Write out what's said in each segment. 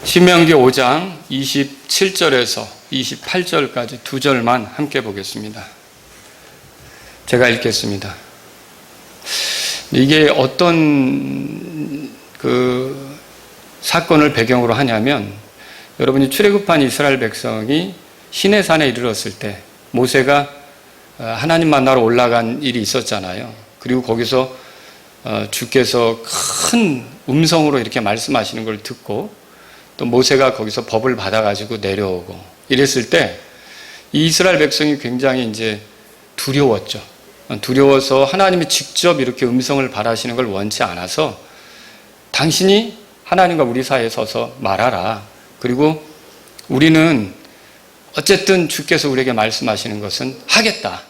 신명기 5장 27절에서 28절까지 두 절만 함께 보겠습니다. 제가 읽겠습니다. 이게 어떤 사건을 배경으로 하냐면, 여러분이 출애굽한 이스라엘 백성이 시내산에 이르렀을 때 모세가 하나님 만나러 올라간 일이 있었잖아요. 그리고 거기서 주께서 큰 음성으로 이렇게 말씀하시는 걸 듣고, 또 모세가 거기서 법을 받아가지고 내려오고 이랬을 때 이 이스라엘 백성이 굉장히 이제 두려웠죠. 두려워서 하나님이 직접 이렇게 음성을 발하시는 걸 원치 않아서, 당신이 하나님과 우리 사이에 서서 말하라. 그리고 우리는 어쨌든 주께서 우리에게 말씀하시는 것은 하겠다,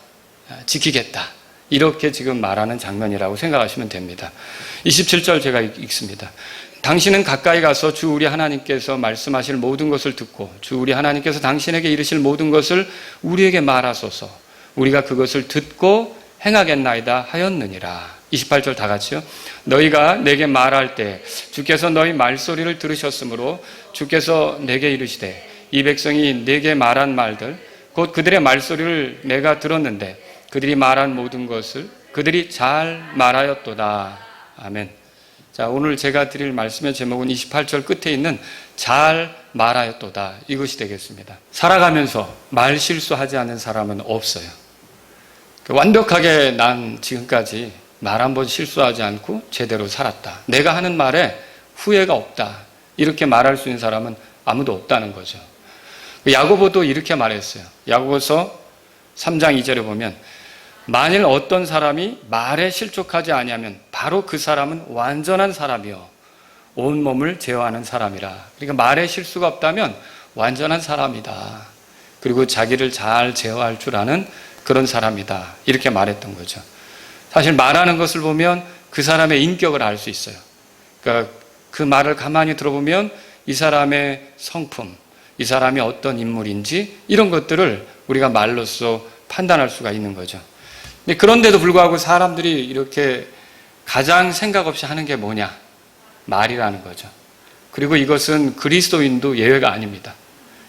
지키겠다, 이렇게 지금 말하는 장면이라고 생각하시면 됩니다. 27절 제가 읽습니다. 당신은 가까이 가서 주 우리 하나님께서 말씀하실 모든 것을 듣고 주 우리 하나님께서 당신에게 이르실 모든 것을 우리에게 말하소서. 우리가 그것을 듣고 행하겠나이다 하였느니라. 28절 다 같이요. 너희가 내게 말할 때 주께서 너희 말소리를 들으셨으므로 주께서 내게 이르시되 이 백성이 내게 말한 말들 곧 그들의 말소리를 내가 들었는데 그들이 말한 모든 것을 그들이 잘 말하였도다. 아멘. 자, 오늘 제가 드릴 말씀의 제목은 28절 끝에 있는 잘 말하였도다, 이것이 되겠습니다. 살아가면서 말 실수하지 않는 사람은 없어요. 완벽하게 난 지금까지 말 한 번 실수하지 않고 제대로 살았다, 내가 하는 말에 후회가 없다, 이렇게 말할 수 있는 사람은 아무도 없다는 거죠. 야고보도 이렇게 말했어요. 야고보서 3장 2절에 보면, 만일 어떤 사람이 말에 실족하지 아니하면 바로 그 사람은 완전한 사람이요 온몸을 제어하는 사람이라. 그러니까 말에 실수가 없다면 완전한 사람이다. 그리고 자기를 잘 제어할 줄 아는 그런 사람이다, 이렇게 말했던 거죠. 사실 말하는 것을 보면 그 사람의 인격을 알 수 있어요. 그러니까 그 말을 가만히 들어보면 이 사람의 성품, 이 사람이 어떤 인물인지 이런 것들을 우리가 말로써 판단할 수가 있는 거죠. 그런데도 불구하고 사람들이 이렇게 가장 생각 없이 하는 게 뭐냐? 말이라는 거죠. 그리고 이것은 그리스도인도 예외가 아닙니다.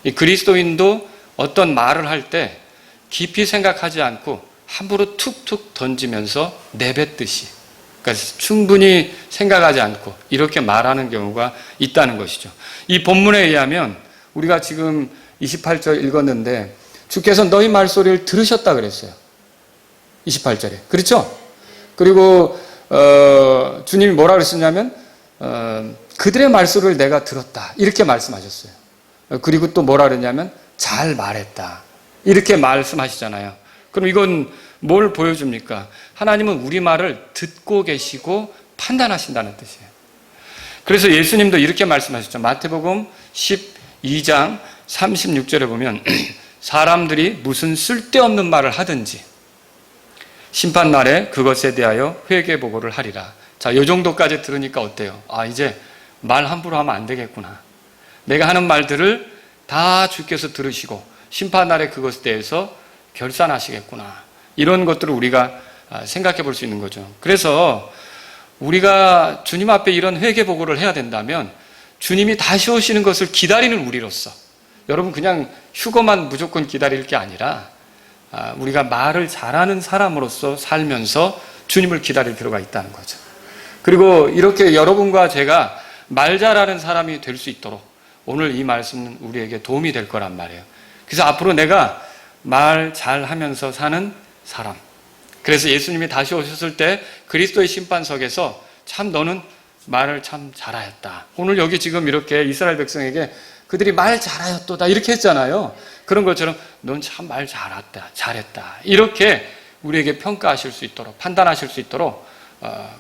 이 그리스도인도 어떤 말을 할 때 깊이 생각하지 않고 함부로 툭툭 던지면서 내뱉듯이, 그러니까 충분히 생각하지 않고 이렇게 말하는 경우가 있다는 것이죠. 이 본문에 의하면 우리가 지금 28절 읽었는데 주께서 너희 말소리를 들으셨다 그랬어요. 28절에. 그렇죠? 그리고 주님이 뭐라 그러셨냐면 그들의 말소리를 내가 들었다, 이렇게 말씀하셨어요. 그리고 또 뭐라 그랬냐면 잘 말했다, 이렇게 말씀하시잖아요. 그럼 이건 뭘 보여줍니까? 하나님은 우리 말을 듣고 계시고 판단하신다는 뜻이에요. 그래서 예수님도 이렇게 말씀하셨죠. 마태복음 12장 36절에 보면 사람들이 무슨 쓸데없는 말을 하든지 심판날에 그것에 대하여 회개보고를 하리라. 자, 이 정도까지 들으니까 어때요? 아, 이제 말 함부로 하면 안 되겠구나. 내가 하는 말들을 다 주께서 들으시고 심판날에 그것에 대해서 결산하시겠구나. 이런 것들을 우리가 생각해 볼 수 있는 거죠. 그래서 우리가 주님 앞에 이런 회개보고를 해야 된다면 주님이 다시 오시는 것을 기다리는 우리로서, 여러분 그냥 휴거만 무조건 기다릴 게 아니라 우리가 말을 잘하는 사람으로서 살면서 주님을 기다릴 필요가 있다는 거죠. 그리고 이렇게 여러분과 제가 말 잘하는 사람이 될 수 있도록 오늘 이 말씀은 우리에게 도움이 될 거란 말이에요. 그래서 앞으로 내가 말 잘하면서 사는 사람, 그래서 예수님이 다시 오셨을 때 그리스도의 심판석에서 참 너는 말을 참 잘하였다, 오늘 여기 지금 이렇게 이스라엘 백성에게 그들이 말 잘하였도다 이렇게 했잖아요. 그런 것처럼 넌 참 말 잘했다, 이렇게 우리에게 평가하실 수 있도록, 판단하실 수 있도록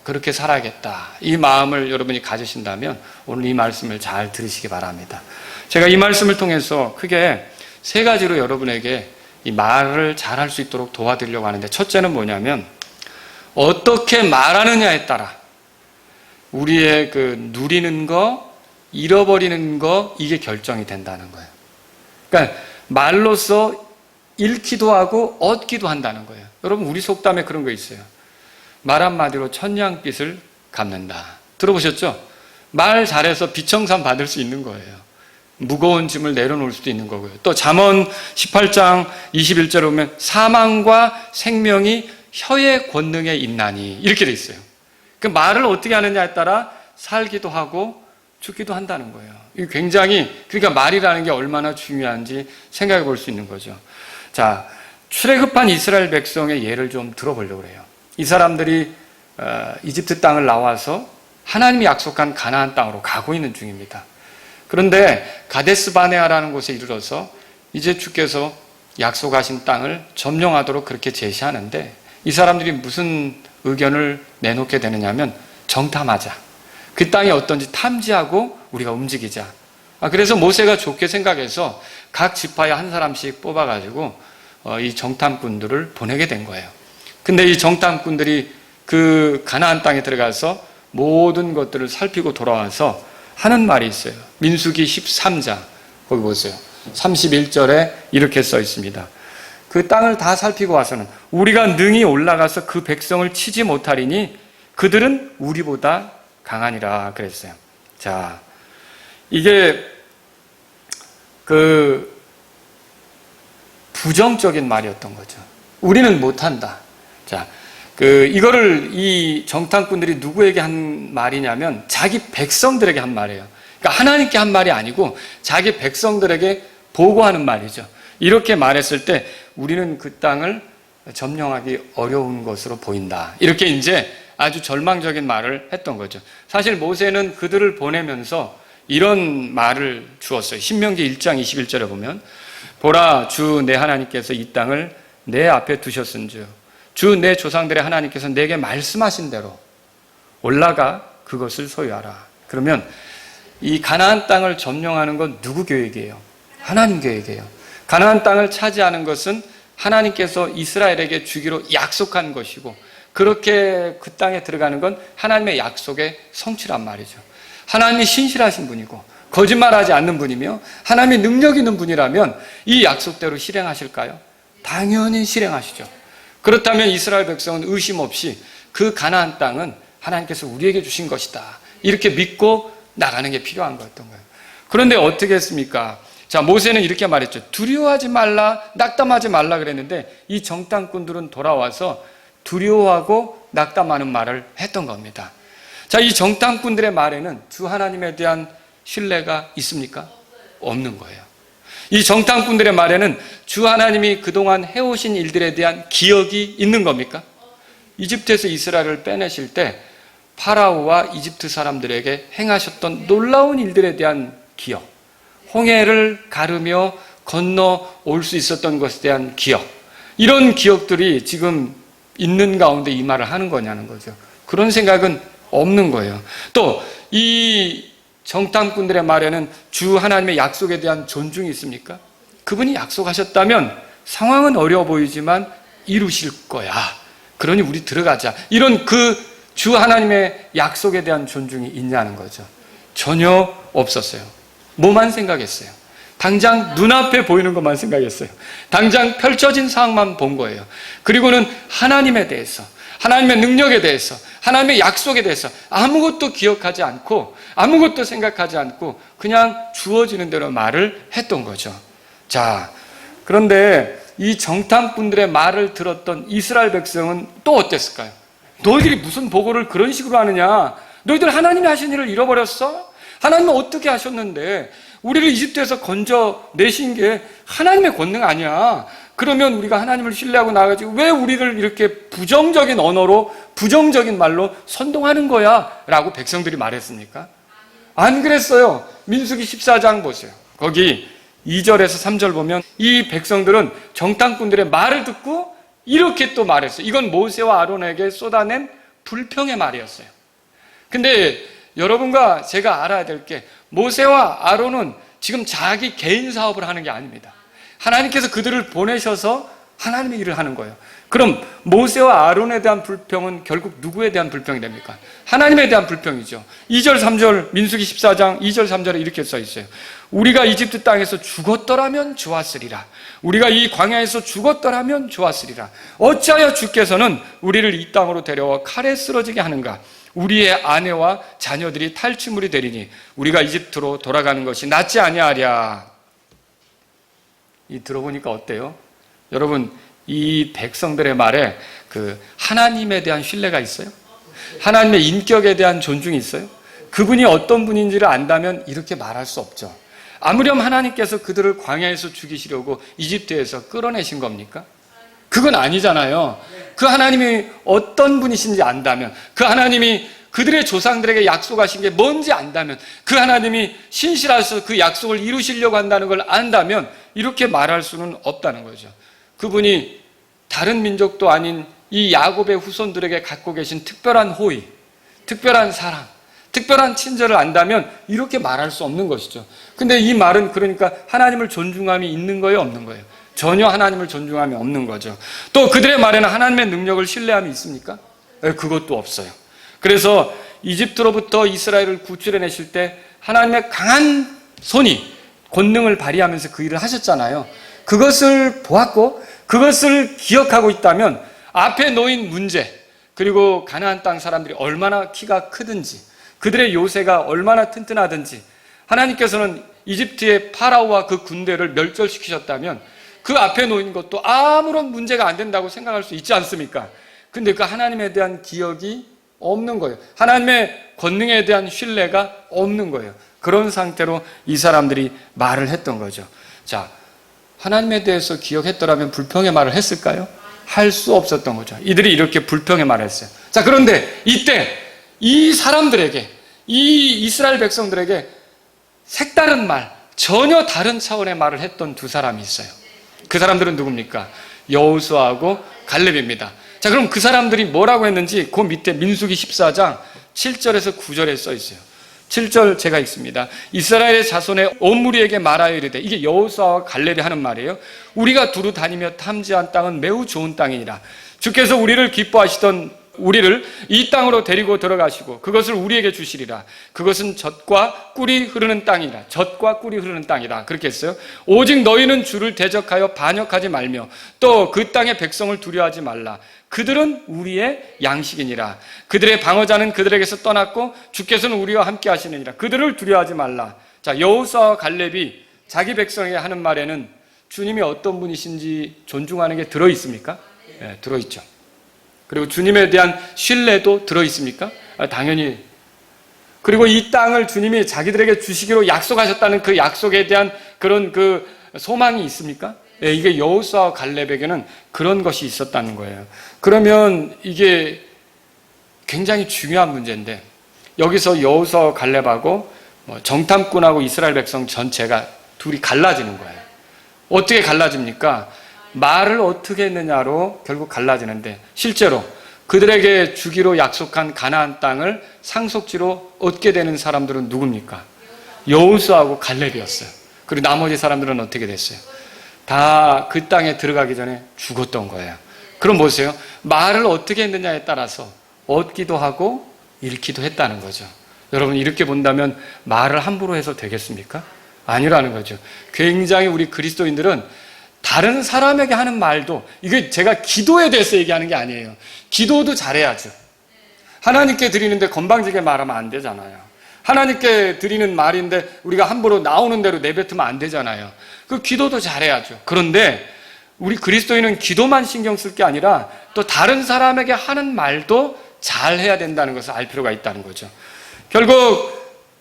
그렇게 살아야겠다, 이 마음을 여러분이 가지신다면 오늘 이 말씀을 잘 들으시기 바랍니다. 제가 이 말씀을 통해서 크게 세 가지로 여러분에게 이 말을 잘할 수 있도록 도와드리려고 하는데, 첫째는 뭐냐면 어떻게 말하느냐에 따라 우리의 누리는 거, 잃어버리는 거, 이게 결정이 된다는 거예요. 그러니까 말로써 잃기도 하고 얻기도 한다는 거예요. 여러분 우리 속담에 그런 거 있어요. 말 한마디로 천냥빚을 갚는다. 들어보셨죠? 말 잘해서 비청산 받을 수 있는 거예요. 무거운 짐을 내려놓을 수도 있는 거고요. 또 잠언 18장 21절에 보면 사망과 생명이 혀의 권능에 있나니 이렇게 돼 있어요. 그 말을 어떻게 하느냐에 따라 살기도 하고 죽기도 한다는 거예요. 이 굉장히 그러니까 말이라는 게 얼마나 중요한지 생각해 볼 수 있는 거죠. 자, 출애굽한 이스라엘 백성의 예를 좀 들어보려고 해요. 이 사람들이 이집트 땅을 나와서 하나님이 약속한 가나안 땅으로 가고 있는 중입니다. 그런데 가데스 바네아라는 곳에 이르러서 이제 주께서 약속하신 땅을 점령하도록 그렇게 제시하는데 이 사람들이 무슨 의견을 내놓게 되느냐면 정탐하자. 그 땅이 어떤지 탐지하고 우리가 움직이자. 그래서 모세가 좋게 생각해서 각 지파에 한 사람씩 뽑아가지고 이 정탐꾼들을 보내게 된 거예요. 근데 이 정탐꾼들이 그 가나안 땅에 들어가서 모든 것들을 살피고 돌아와서 하는 말이 있어요. 민수기 13장 거기 보세요. 31절에 이렇게 써 있습니다. 그 땅을 다 살피고 와서는 우리가 능히 올라가서 그 백성을 치지 못하리니 그들은 우리보다 강하니라 그랬어요. 자, 이게 그 부정적인 말이었던 거죠. 우리는 못한다. 자, 이거를 이 정탐꾼들이 누구에게 한 말이냐면 자기 백성들에게 한 말이에요. 그러니까 하나님께 한 말이 아니고 자기 백성들에게 보고하는 말이죠. 이렇게 말했을 때 우리는 그 땅을 점령하기 어려운 것으로 보인다. 이렇게 이제 아주 절망적인 말을 했던 거죠. 사실 모세는 그들을 보내면서 이런 말을 주었어요. 신명기 1장 21절에 보면 보라 주 내 하나님께서 이 땅을 내 앞에 두셨은즉 주 내 조상들의 하나님께서 내게 말씀하신 대로 올라가 그것을 소유하라. 그러면 이 가나안 땅을 점령하는 건 누구 계획이에요? 하나님 계획이에요. 가나안 땅을 차지하는 것은 하나님께서 이스라엘에게 주기로 약속한 것이고 그렇게 그 땅에 들어가는 건 하나님의 약속의 성취란 말이죠. 하나님이 신실하신 분이고 거짓말하지 않는 분이며 하나님이 능력 있는 분이라면 이 약속대로 실행하실까요? 당연히 실행하시죠. 그렇다면 이스라엘 백성은 의심 없이 그 가나안 땅은 하나님께서 우리에게 주신 것이다. 이렇게 믿고 나가는 게 필요한 거였던 거예요. 그런데 어떻게 했습니까? 자, 모세는 이렇게 말했죠. 두려워하지 말라, 낙담하지 말라 그랬는데 이 정탐꾼들은 돌아와서 두려워하고 낙담하는 말을 했던 겁니다. 자, 이 정탐꾼들의 말에는 주 하나님에 대한 신뢰가 있습니까? 없는 거예요. 이 정탐꾼들의 말에는 주 하나님이 그동안 해오신 일들에 대한 기억이 있는 겁니까? 이집트에서 이스라엘을 빼내실 때 파라오와 이집트 사람들에게 행하셨던 놀라운 일들에 대한 기억, 홍해를 가르며 건너올 수 있었던 것에 대한 기억, 이런 기억들이 지금 있는 가운데 이 말을 하는 거냐는 거죠. 그런 생각은 없는 거예요. 또 이 정탐꾼들의 말에는 주 하나님의 약속에 대한 존중이 있습니까? 그분이 약속하셨다면 상황은 어려워 보이지만 이루실 거야. 그러니 우리 들어가자. 이런 그 주 하나님의 약속에 대한 존중이 있냐는 거죠. 전혀 없었어요. 뭐만 생각했어요? 당장 눈앞에 보이는 것만 생각했어요. 당장 펼쳐진 상황만 본 거예요. 그리고는 하나님에 대해서, 하나님의 능력에 대해서, 하나님의 약속에 대해서 아무것도 기억하지 않고 아무것도 생각하지 않고 그냥 주어지는 대로 말을 했던 거죠. 자, 그런데 이 정탐꾼들의 말을 들었던 이스라엘 백성은 또 어땠을까요? 너희들이 무슨 보고를 그런 식으로 하느냐? 너희들 하나님이 하신 일을 잃어버렸어? 하나님은 어떻게 하셨는데 우리를 이집트에서 건져내신 게 하나님의 권능 아니야. 그러면 우리가 하나님을 신뢰하고 나가지고 왜 우리를 이렇게 부정적인 언어로 부정적인 말로 선동하는 거야? 라고 백성들이 말했습니까? 안 그랬어요. 민수기 14장 보세요. 거기 2절에서 3절 보면 이 백성들은 정탐꾼들의 말을 듣고 이렇게 또 말했어요. 이건 모세와 아론에게 쏟아낸 불평의 말이었어요. 근데 여러분과 제가 알아야 될 게 모세와 아론은 지금 자기 개인 사업을 하는 게 아닙니다. 하나님께서 그들을 보내셔서 하나님의 일을 하는 거예요. 그럼 모세와 아론에 대한 불평은 결국 누구에 대한 불평이 됩니까? 하나님에 대한 불평이죠. 2절 3절 민수기 14장 2절 3절에 이렇게 써 있어요. 우리가 이집트 땅에서 죽었더라면 좋았으리라. 우리가 이 광야에서 죽었더라면 좋았으리라. 어찌하여 주께서는 우리를 이 땅으로 데려와 칼에 쓰러지게 하는가? 우리의 아내와 자녀들이 탈취물이 되리니 우리가 이집트로 돌아가는 것이 낫지 아니하랴. 이 들어보니까 어때요? 여러분, 이 백성들의 말에 그 하나님에 대한 신뢰가 있어요? 하나님의 인격에 대한 존중이 있어요? 그분이 어떤 분인지를 안다면 이렇게 말할 수 없죠. 아무렴 하나님께서 그들을 광야에서 죽이시려고 이집트에서 끌어내신 겁니까? 그건 아니잖아요. 그 하나님이 어떤 분이신지 안다면, 그 하나님이 그들의 조상들에게 약속하신 게 뭔지 안다면, 그 하나님이 신실하셔서 그 약속을 이루시려고 한다는 걸 안다면 이렇게 말할 수는 없다는 거죠. 그분이 다른 민족도 아닌 이 야곱의 후손들에게 갖고 계신 특별한 호의, 특별한 사랑, 특별한 친절을 안다면 이렇게 말할 수 없는 것이죠. 근데 이 말은 그러니까 하나님을 존중함이 있는 거예요, 없는 거예요? 전혀 하나님을 존중함이 없는 거죠. 또 그들의 말에는 하나님의 능력을 신뢰함이 있습니까? 그것도 없어요. 그래서 이집트로부터 이스라엘을 구출해내실 때 하나님의 강한 손이 권능을 발휘하면서 그 일을 하셨잖아요. 그것을 보았고 그것을 기억하고 있다면 앞에 놓인 문제, 그리고 가나안 땅 사람들이 얼마나 키가 크든지 그들의 요새가 얼마나 튼튼하든지 하나님께서는 이집트의 파라오와 그 군대를 멸절시키셨다면 그 앞에 놓인 것도 아무런 문제가 안 된다고 생각할 수 있지 않습니까? 근데 그 하나님에 대한 기억이 없는 거예요. 하나님의 권능에 대한 신뢰가 없는 거예요. 그런 상태로 이 사람들이 말을 했던 거죠. 자, 하나님에 대해서 기억했더라면 불평의 말을 했을까요? 할 수 없었던 거죠. 이들이 이렇게 불평의 말을 했어요. 자, 그런데 이때 이 사람들에게, 이 이스라엘 백성들에게 색다른 말, 전혀 다른 차원의 말을 했던 두 사람이 있어요. 그 사람들은 누굽니까? 여호수아하고 갈렙입니다. 자, 그럼 그 사람들이 뭐라고 했는지 그 밑에 민수기 14장 7절에서 9절에 써 있어요. 7절 제가 읽습니다. 이스라엘의 자손의 온 무리에게 말하여 이르되, 이게 여호수아와 갈렙이 하는 말이에요. 우리가 두루 다니며 탐지한 땅은 매우 좋은 땅이니라. 주께서 우리를 기뻐하시던 우리를 이 땅으로 데리고 들어가시고 그것을 우리에게 주시리라. 그것은 젖과 꿀이 흐르는 땅이라. 젖과 꿀이 흐르는 땅이라. 그렇게 했어요. 오직 너희는 주를 대적하여 반역하지 말며 또 그 땅의 백성을 두려워하지 말라. 그들은 우리의 양식이니라. 그들의 방어자는 그들에게서 떠났고 주께서는 우리와 함께 하시느니라. 그들을 두려워하지 말라. 자, 여호수아와 갈렙이 자기 백성에게 하는 말에는 주님이 어떤 분이신지 존중하는 게 들어있습니까? 네, 들어있죠. 그리고 주님에 대한 신뢰도 들어있습니까? 당연히. 그리고 이 땅을 주님이 자기들에게 주시기로 약속하셨다는 그 약속에 대한 그런 그 소망이 있습니까? 예, 이게 여호수아와 갈렙에게는 그런 것이 있었다는 거예요. 그러면 이게 굉장히 중요한 문제인데, 여기서 여호수아와 갈렙하고 정탐꾼하고 이스라엘 백성 전체가 둘이 갈라지는 거예요. 어떻게 갈라집니까? 말을 어떻게 했느냐로 결국 갈라지는데, 실제로 그들에게 주기로 약속한 가나안 땅을 상속지로 얻게 되는 사람들은 누굽니까? 여호수아하고 갈렙이었어요. 그리고 나머지 사람들은 어떻게 됐어요? 다 그 땅에 들어가기 전에 죽었던 거예요. 그럼 보세요. 말을 어떻게 했느냐에 따라서 얻기도 하고 잃기도 했다는 거죠. 여러분, 이렇게 본다면 말을 함부로 해서 되겠습니까? 아니라는 거죠. 굉장히 우리 그리스도인들은 다른 사람에게 하는 말도, 이게 제가 기도에 대해서 얘기하는 게 아니에요. 기도도 잘해야죠. 하나님께 드리는데 건방지게 말하면 안 되잖아요. 하나님께 드리는 말인데 우리가 함부로 나오는 대로 내뱉으면 안 되잖아요. 그 기도도 잘해야죠. 그런데 우리 그리스도인은 기도만 신경 쓸 게 아니라 또 다른 사람에게 하는 말도 잘해야 된다는 것을 알 필요가 있다는 거죠. 결국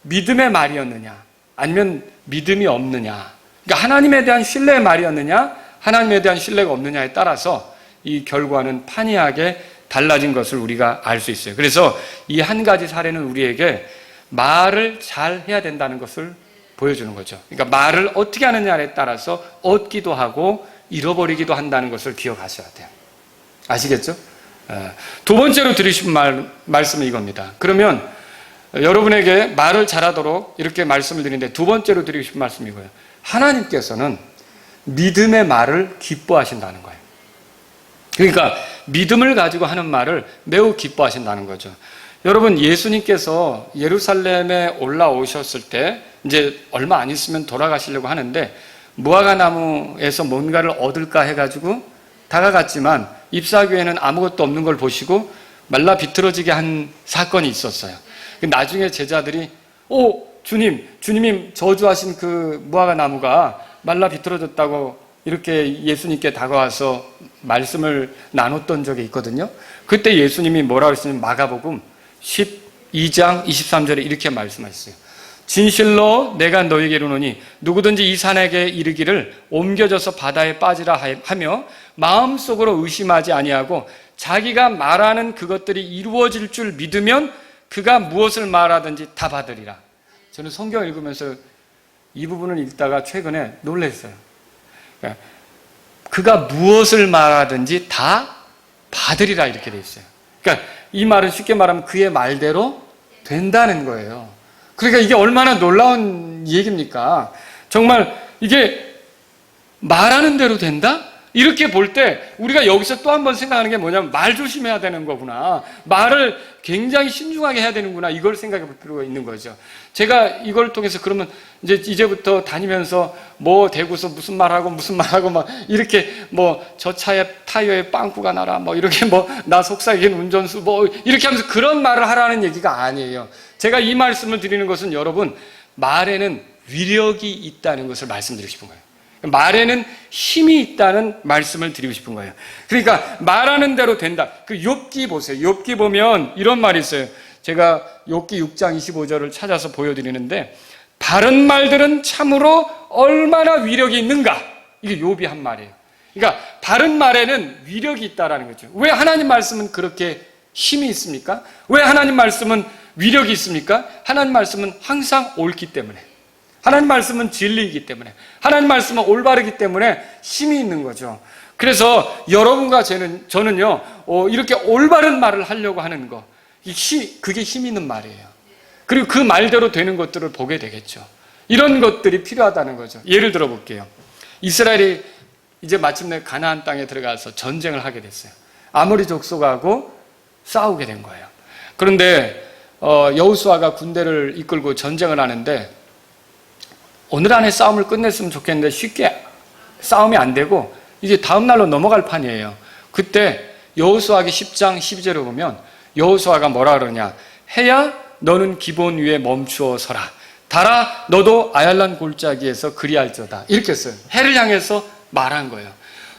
믿음의 말이었느냐 아니면 믿음이 없느냐, 그러니까 하나님에 대한 신뢰의 말이었느냐 하나님에 대한 신뢰가 없느냐에 따라서 이 결과는 판이하게 달라진 것을 우리가 알 수 있어요. 그래서 이 한 가지 사례는 우리에게 말을 잘 해야 된다는 것을 보여주는 거죠. 그러니까 말을 어떻게 하느냐에 따라서 얻기도 하고 잃어버리기도 한다는 것을 기억하셔야 돼요. 아시겠죠? 두 번째로 드리신 말씀은 이겁니다. 그러면 여러분에게 말을 잘하도록 이렇게 말씀을 드리는데, 두 번째로 드리고 싶은 말씀이 이거예요. 하나님께서는 믿음의 말을 기뻐하신다는 거예요. 그러니까 믿음을 가지고 하는 말을 매우 기뻐하신다는 거죠. 여러분, 예수님께서 예루살렘에 올라오셨을 때 이제 얼마 안 있으면 돌아가시려고 하는데 무화과 나무에서 뭔가를 얻을까 해가지고 다가갔지만 잎사귀에는 아무것도 없는 걸 보시고 말라 비틀어지게 한 사건이 있었어요. 나중에 제자들이 주님이 저주하신 그 무화과 나무가 말라 비틀어졌다고 이렇게 예수님께 다가와서 말씀을 나눴던 적이 있거든요. 그때 예수님이 뭐라고 했냐면 마가복음 12장 23절에 이렇게 말씀하셨어요. 진실로 내가 너에게 이르노니 누구든지 이 산에게 이르기를 옮겨져서 바다에 빠지라 하며 마음속으로 의심하지 아니하고 자기가 말하는 그것들이 이루어질 줄 믿으면 그가 무엇을 말하든지 다 받으리라. 저는 성경 읽으면서 이 부분을 읽다가 최근에 놀랐어요. 그러니까 그가 무엇을 말하든지 다 받으리라 이렇게 돼 있어요. 그러니까 이 말은 쉽게 말하면 그의 말대로 된다는 거예요. 그러니까 이게 얼마나 놀라운 얘기입니까? 정말 이게 말하는 대로 된다? 이렇게 볼 때 우리가 여기서 또 한 번 생각하는 게 뭐냐면 말 조심해야 되는 거구나. 말을 굉장히 신중하게 해야 되는구나. 이걸 생각해 볼 필요가 있는 거죠. 제가 이걸 통해서 그러면 이제부터 다니면서 뭐 대구서 무슨 말하고 막 이렇게 뭐 저 차에 타이어에 빵꾸가 나라 뭐 이렇게 뭐 나 속삭이는 운전수 뭐 이렇게 하면서 그런 말을 하라는 얘기가 아니에요. 제가 이 말씀을 드리는 것은 여러분 말에는 위력이 있다는 것을 말씀드리고 싶은 거예요. 말에는 힘이 있다는 말씀을 드리고 싶은 거예요. 그러니까 말하는 대로 된다. 그 욥기 보세요. 욥기 보면 이런 말이 있어요. 제가 욥기 6장 25절을 찾아서 보여드리는데 바른 말들은 참으로 얼마나 위력이 있는가. 이게 욥이 한 말이에요. 그러니까 바른 말에는 위력이 있다라는 거죠. 왜 하나님 말씀은 그렇게 힘이 있습니까? 왜 하나님 말씀은 위력이 있습니까? 하나님 말씀은 항상 옳기 때문에, 하나님 말씀은 진리이기 때문에, 하나님 말씀은 올바르기 때문에 힘이 있는 거죠. 그래서 여러분과 저는요 이렇게 올바른 말을 하려고 하는 거, 그게 힘 있는 말이에요. 그리고 그 말대로 되는 것들을 보게 되겠죠. 이런 것들이 필요하다는 거죠. 예를 들어 볼게요. 이스라엘이 이제 마침내 가나안 땅에 들어가서 전쟁을 하게 됐어요. 아모리 족속하고 싸우게 된 거예요. 그런데 여호수아가 군대를 이끌고 전쟁을 하는데 오늘 안에 싸움을 끝냈으면 좋겠는데 쉽게 싸움이 안 되고 이제 다음 날로 넘어갈 판이에요. 그때 여호수아기 10장 12절에 보면 여호수아가 뭐라 그러냐. 해야 너는 기본 위에 멈추어 서라. 달아 너도 아얄란 골짜기에서 그리할지어다. 이렇게 했어요. 해를 향해서 말한 거예요.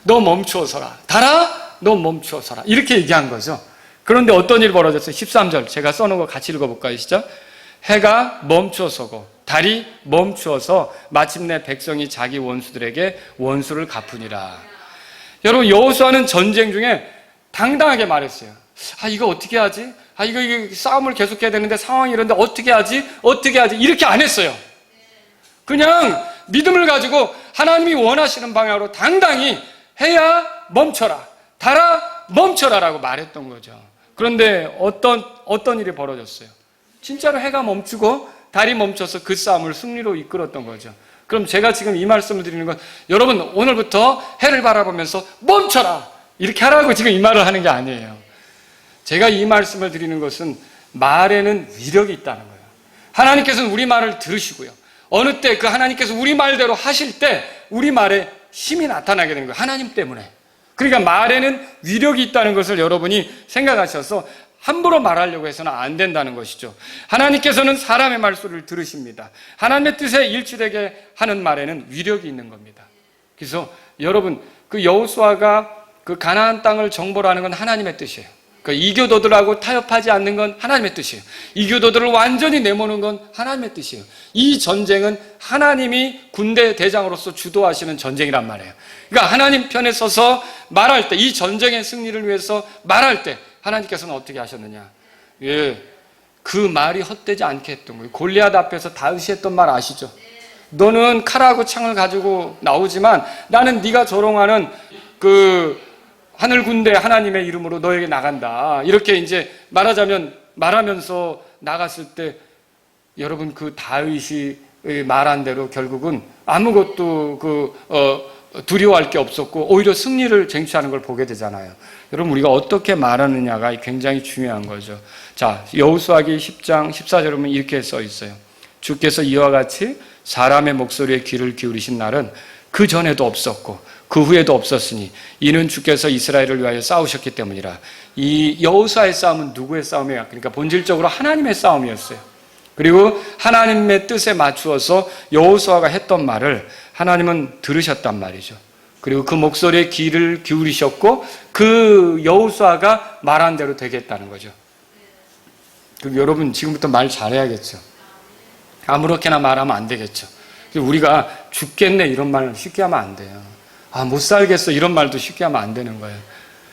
너 멈추어 서라. 달아 너 멈추어 서라. 이렇게 얘기한 거죠. 그런데 어떤 일이 벌어졌어요? 13절 제가 써놓은 거 같이 읽어볼까요? 시작. 해가 멈추어 서고 달이 멈추어서 마침내 백성이 자기 원수들에게 원수를 갚으니라. 여러분 여호수아는 전쟁 중에 당당하게 말했어요. 이거 어떻게 하지? 이거 싸움을 계속해야 되는데 상황이 이런데 어떻게 하지? 이렇게 안 했어요. 그냥 믿음을 가지고 하나님이 원하시는 방향으로 당당히 해야 멈춰라, 달아 멈춰라라고 말했던 거죠. 그런데 어떤 일이 벌어졌어요? 진짜로 해가 멈추고 달이 멈춰서 그 싸움을 승리로 이끌었던 거죠. 그럼 제가 지금 이 말씀을 드리는 건 여러분 오늘부터 해를 바라보면서 멈춰라 이렇게 하라고 지금 이 말을 하는 게 아니에요. 제가 이 말씀을 드리는 것은 말에는 위력이 있다는 거예요. 하나님께서는 우리 말을 들으시고요. 어느 때 그 하나님께서 우리 말대로 하실 때 우리 말에 힘이 나타나게 되는 거예요. 하나님 때문에. 그러니까 말에는 위력이 있다는 것을 여러분이 생각하셔서 함부로 말하려고 해서는 안 된다는 것이죠. 하나님께서는 사람의 말소리를 들으십니다. 하나님의 뜻에 일치되게 하는 말에는 위력이 있는 겁니다. 그래서 여러분 그 여호수아가 그 가나안 땅을 정벌하는 건 하나님의 뜻이에요. 그 이교도들하고 타협하지 않는 건 하나님의 뜻이에요. 이교도들을 완전히 내모는 건 하나님의 뜻이에요. 이 전쟁은 하나님이 군대 대장으로서 주도하시는 전쟁이란 말이에요. 그러니까 하나님 편에 서서 말할 때, 이 전쟁의 승리를 위해서 말할 때 하나님께서는 어떻게 하셨느냐. 그 말이 헛되지 않게 했던 거예요. 골리앗 앞에서 다윗이 했던 말 아시죠? 너는 칼하고 창을 가지고 나오지만 나는 네가 조롱하는 그 하늘 군대 하나님의 이름으로 너에게 나간다. 이렇게 이제 말하면서 나갔을 때 여러분 그 다윗이 말한 대로 결국은 아무것도 두려워할 게 없었고 오히려 승리를 쟁취하는 걸 보게 되잖아요. 여러분 우리가 어떻게 말하느냐가 굉장히 중요한 거죠. 자, 여호수아기 10장 14절에 보면 이렇게 써 있어요. 주께서 이와 같이 사람의 목소리에 귀를 기울이신 날은 그 전에도 없었고 그 후에도 없었으니 이는 주께서 이스라엘을 위하여 싸우셨기 때문이라. 이 여호수아의 싸움은 누구의 싸움이야? 그러니까 본질적으로 하나님의 싸움이었어요. 그리고 하나님의 뜻에 맞추어서 여호수아가 했던 말을 하나님은 들으셨단 말이죠. 그리고 그 목소리에 귀를 기울이셨고 그 여호수아가 말한 대로 되겠다는 거죠. 그럼 여러분 지금부터 말 잘해야겠죠. 아무렇게나 말하면 안 되겠죠. 우리가 죽겠네 이런 말 쉽게 하면 안 돼요. 못 살겠어 이런 말도 쉽게 하면 안 되는 거예요.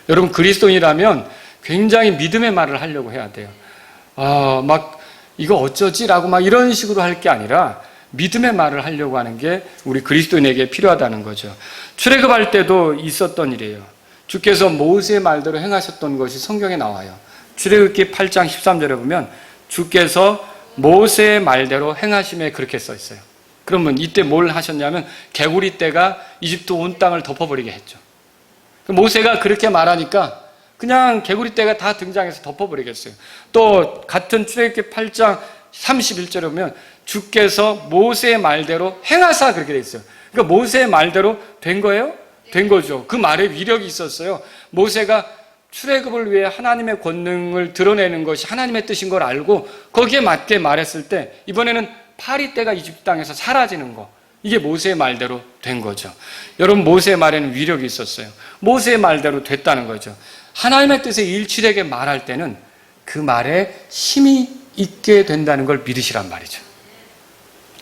여러분 그리스도인이라면 굉장히 믿음의 말을 하려고 해야 돼요. 막 이거 어쩌지라고 막 이런 식으로 할 게 아니라 믿음의 말을 하려고 하는 게 우리 그리스도인에게 필요하다는 거죠. 출애굽할 때도 있었던 일이에요. 주께서 모세의 말대로 행하셨던 것이 성경에 나와요. 출애굽기 8장 13절에 보면 주께서 모세의 말대로 행하심에 그렇게 써 있어요. 그러면 이때 뭘 하셨냐면 개구리 떼가 이집트 온 땅을 덮어버리게 했죠. 모세가 그렇게 말하니까 그냥 개구리 떼가 다 등장해서 덮어버리겠어요. 또 같은 출애굽기 8장 31절에 보면 주께서 모세의 말대로 행하사 그렇게 돼 있어요. 그러니까 모세의 말대로 된 거예요? 된 거죠. 그 말에 위력이 있었어요. 모세가 출애굽을 위해 하나님의 권능을 드러내는 것이 하나님의 뜻인 걸 알고 거기에 맞게 말했을 때 이번에는 파리 떼가 이집트 땅에서 사라지는 거, 이게 모세의 말대로 된 거죠. 여러분 모세의 말에는 위력이 있었어요. 모세의 말대로 됐다는 거죠. 하나님의 뜻에 일치되게 말할 때는 그 말에 힘이 있게 된다는 걸 믿으시란 말이죠.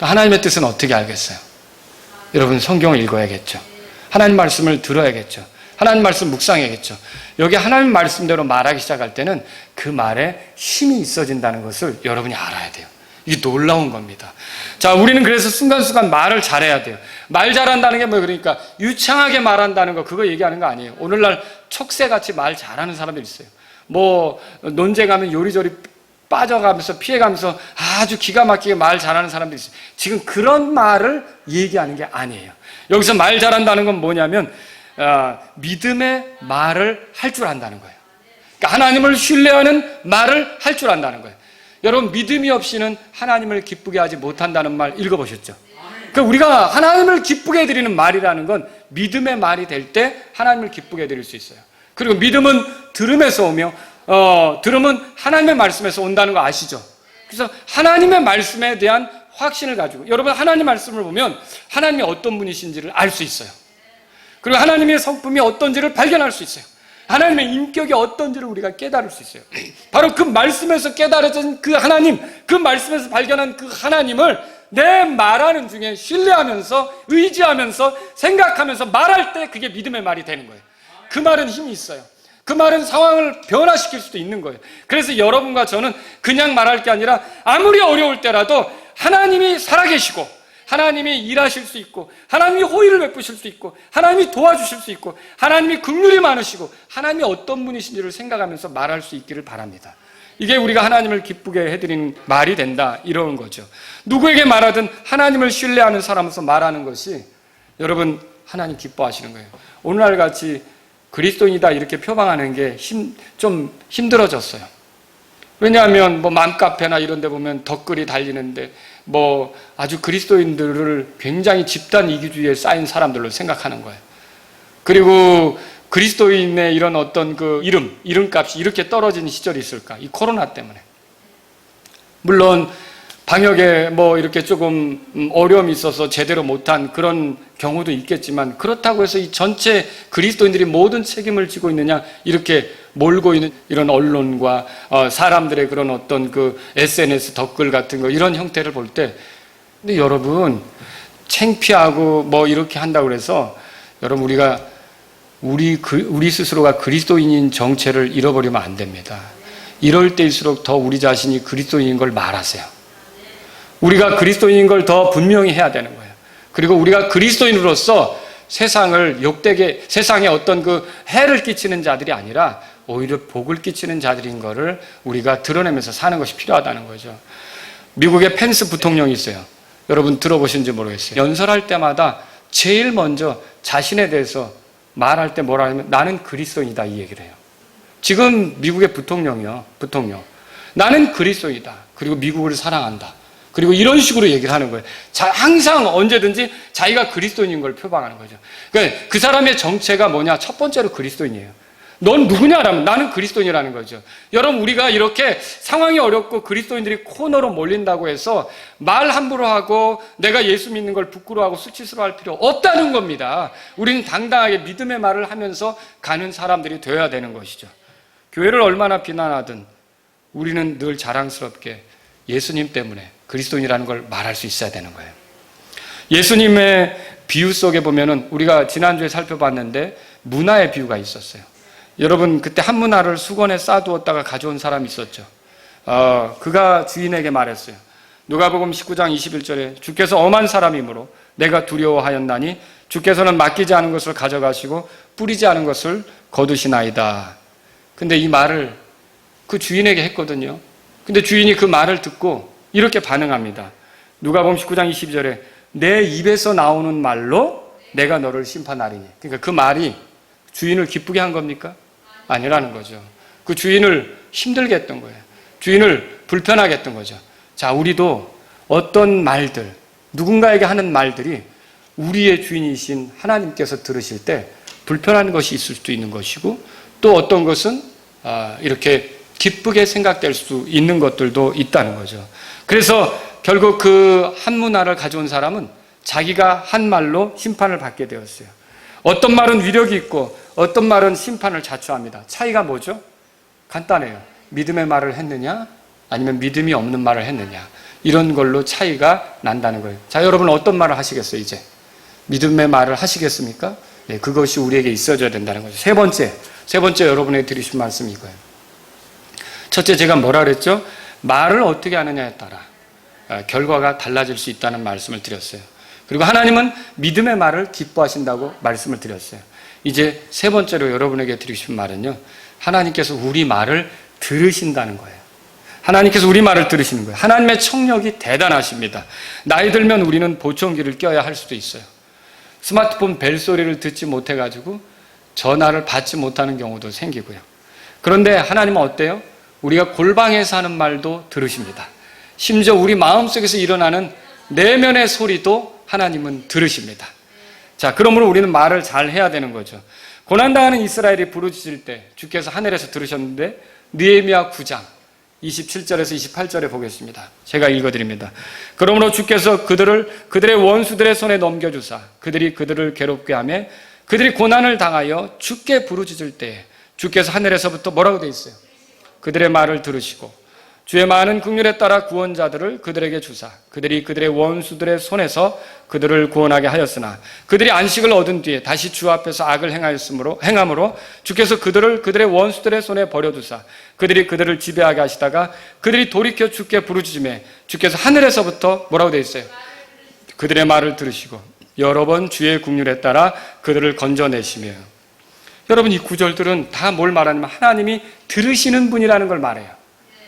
하나님의 뜻은 어떻게 알겠어요? 여러분 성경을 읽어야겠죠. 하나님 말씀을 들어야겠죠. 하나님 말씀 묵상해야겠죠. 여기 하나님 말씀대로 말하기 시작할 때는 그 말에 힘이 있어진다는 것을 여러분이 알아야 돼요. 이게 놀라운 겁니다. 자, 우리는 그래서 순간순간 말을 잘해야 돼요. 말 잘한다는 게 뭐예요? 그러니까 유창하게 말한다는 거, 그거 얘기하는 거 아니에요. 오늘날 척새같이 말 잘하는 사람들 있어요. 뭐 논쟁하면 요리조리 빠져가면서 피해가면서 아주 기가 막히게 말 잘하는 사람들이 있어요. 지금 그런 말을 얘기하는 게 아니에요. 여기서 말 잘한다는 건 뭐냐면 믿음의 말을 할 줄 안다는 거예요. 그러니까 하나님을 신뢰하는 말을 할 줄 안다는 거예요. 여러분 믿음이 없이는 하나님을 기쁘게 하지 못한다는 말 읽어보셨죠? 그러니까 우리가 하나님을 기쁘게 해드리는 말이라는 건 믿음의 말이 될 때 하나님을 기쁘게 해드릴 수 있어요. 그리고 믿음은 들음에서 오며 들음은 하나님의 말씀에서 온다는 거 아시죠? 그래서 하나님의 말씀에 대한 확신을 가지고 여러분 하나님의 말씀을 보면 하나님이 어떤 분이신지를 알 수 있어요. 그리고 하나님의 성품이 어떤지를 발견할 수 있어요. 하나님의 인격이 어떤지를 우리가 깨달을 수 있어요. 바로 그 말씀에서 깨달아진 그 하나님, 그 말씀에서 발견한 그 하나님을 내 말하는 중에 신뢰하면서 의지하면서 생각하면서 말할 때 그게 믿음의 말이 되는 거예요. 그 말은 힘이 있어요. 그 말은 상황을 변화시킬 수도 있는 거예요. 그래서 여러분과 저는 그냥 말할 게 아니라 아무리 어려울 때라도 하나님이 살아계시고 하나님이 일하실 수 있고 하나님이 호의를 베푸실 수 있고 하나님이 도와주실 수 있고 하나님이 긍휼이 많으시고 하나님이 어떤 분이신지를 생각하면서 말할 수 있기를 바랍니다. 이게 우리가 하나님을 기쁘게 해드리는 말이 된다 이런 거죠. 누구에게 말하든 하나님을 신뢰하는 사람으로서 말하는 것이 여러분 하나님 기뻐하시는 거예요. 오늘날 같이 그리스도인이다 이렇게 표방하는 게 좀 힘들어졌어요. 왜냐하면 뭐 맘카페나 이런 데 보면 댓글이 달리는데 뭐 아주 그리스도인들을 굉장히 집단 이기주의에 쌓인 사람들로 생각하는 거예요. 그리고 그리스도인의 이런 어떤 그 이름값이 이렇게 떨어진 시절이 있을까? 이 코로나 때문에. 물론 방역에 뭐 이렇게 조금 어려움이 있어서 제대로 못한 그런 경우도 있겠지만 그렇다고 해서 이 전체 그리스도인들이 모든 책임을 지고 있느냐 이렇게 몰고 있는 이런 언론과 사람들의 그런 어떤 그 SNS 댓글 같은 거 이런 형태를 볼 때 근데 여러분 창피하고 뭐 이렇게 한다고 해서 여러분 우리가 우리 스스로가 그리스도인인 정체를 잃어버리면 안 됩니다. 이럴 때일수록 더 우리 자신이 그리스도인인 걸 말하세요. 우리가 그리스도인인 걸 더 분명히 해야 되는 거예요. 그리고 우리가 그리스도인으로서 세상을 욕되게 세상에 어떤 그 해를 끼치는 자들이 아니라 오히려 복을 끼치는 자들인 거를 우리가 드러내면서 사는 것이 필요하다는 거죠. 미국의 펜스 부통령이 있어요. 여러분 들어보신지 모르겠어요. 연설할 때마다 제일 먼저 자신에 대해서 말할 때 뭐라 하냐면 나는 그리스도인이다 이 얘기를 해요. 지금 미국의 부통령이요. 부통령. 나는 그리스도인이다. 그리고 미국을 사랑한다. 그리고 이런 식으로 얘기를 하는 거예요. 항상 언제든지 자기가 그리스도인인 걸 표방하는 거죠. 그러니까 그 사람의 정체가 뭐냐? 첫 번째로 그리스도인이에요. 넌 누구냐라면 나는 그리스도인이라는 거죠. 여러분, 우리가 이렇게 상황이 어렵고 그리스도인들이 코너로 몰린다고 해서 말 함부로 하고 내가 예수 믿는 걸 부끄러워하고 수치스러워할 필요 없다는 겁니다. 우리는 당당하게 믿음의 말을 하면서 가는 사람들이 되어야 되는 것이죠. 교회를 얼마나 비난하든 우리는 늘 자랑스럽게 예수님 때문에 그리스도인이라는 걸 말할 수 있어야 되는 거예요. 예수님의 비유 속에 보면은 우리가 지난주에 살펴봤는데 문화의 비유가 있었어요. 여러분, 그때 한 문화를 수건에 싸두었다가 가져온 사람이 있었죠. 그가 주인에게 말했어요. 누가복음 19장 21절에 주께서 엄한 사람이므로 내가 두려워하였나니 주께서는 맡기지 않은 것을 가져가시고 뿌리지 않은 것을 거두시나이다. 근데 이 말을 그 주인에게 했거든요. 근데 주인이 그 말을 듣고 이렇게 반응합니다. 누가복음 19장 22절에 내 입에서 나오는 말로 내가 너를 심판하리니. 그러니까 그 말이 주인을 기쁘게 한 겁니까? 아니라는 거죠. 그 주인을 힘들게 했던 거예요. 주인을 불편하게 했던 거죠. 자, 우리도 어떤 말들, 누군가에게 하는 말들이 우리의 주인이신 하나님께서 들으실 때 불편한 것이 있을 수도 있는 것이고, 또 어떤 것은 이렇게 기쁘게 생각될 수 있는 것들도 있다는 거죠. 그래서 결국 그 한 문화를 가져온 사람은 자기가 한 말로 심판을 받게 되었어요. 어떤 말은 위력이 있고 어떤 말은 심판을 자초합니다. 차이가 뭐죠? 간단해요. 믿음의 말을 했느냐 아니면 믿음이 없는 말을 했느냐, 이런 걸로 차이가 난다는 거예요. 자, 여러분 어떤 말을 하시겠어요? 이제 믿음의 말을 하시겠습니까? 네, 그것이 우리에게 있어져야 된다는 거죠. 세 번째 여러분에게 드리신 말씀이 이거예요. 첫째, 제가 뭐라 그랬죠? 말을 어떻게 하느냐에 따라 결과가 달라질 수 있다는 말씀을 드렸어요. 그리고 하나님은 믿음의 말을 기뻐하신다고 말씀을 드렸어요. 이제 세 번째로 여러분에게 드리신 말은요, 하나님께서 우리 말을 들으신다는 거예요. 하나님께서 우리 말을 들으시는 거예요. 하나님의 청력이 대단하십니다. 나이 들면 우리는 보청기를 껴야 할 수도 있어요. 스마트폰 벨소리를 듣지 못해가지고 전화를 받지 못하는 경우도 생기고요. 그런데 하나님은 어때요? 우리가 골방에서 하는 말도 들으십니다. 심지어 우리 마음속에서 일어나는 내면의 소리도 하나님은 들으십니다. 자, 그러므로 우리는 말을 잘 해야 되는 거죠. 고난당하는 이스라엘이 부르짖을 때 주께서 하늘에서 들으셨는데, 느헤미야 9장 27절에서 28절에 보겠습니다. 제가 읽어드립니다. 그러므로 주께서 그들의 원수들의 손에 넘겨주사 그들이 그들을 괴롭게 하며 그들이 고난을 당하여 주께 부르짖을 때 주께서 하늘에서부터 뭐라고 돼 있어요? 그들의 말을 들으시고 주의 많은 긍휼에 따라 구원자들을 그들에게 주사 그들이 그들의 원수들의 손에서 그들을 구원하게 하였으나 그들이 안식을 얻은 뒤에 다시 주 앞에서 악을 행함으로 주께서 그들의 원수들의 손에 버려두사 그들이 그들을 지배하게 하시다가 그들이 돌이켜 주께 부르짖으매 주께서 하늘에서부터 뭐라고 되어 있어요? 그들의 말을 들으시고 여러 번 주의 긍휼에 따라 그들을 건져내시며. 여러분, 이 구절들은 다 뭘 말하냐면 하나님이 들으시는 분이라는 걸 말해요.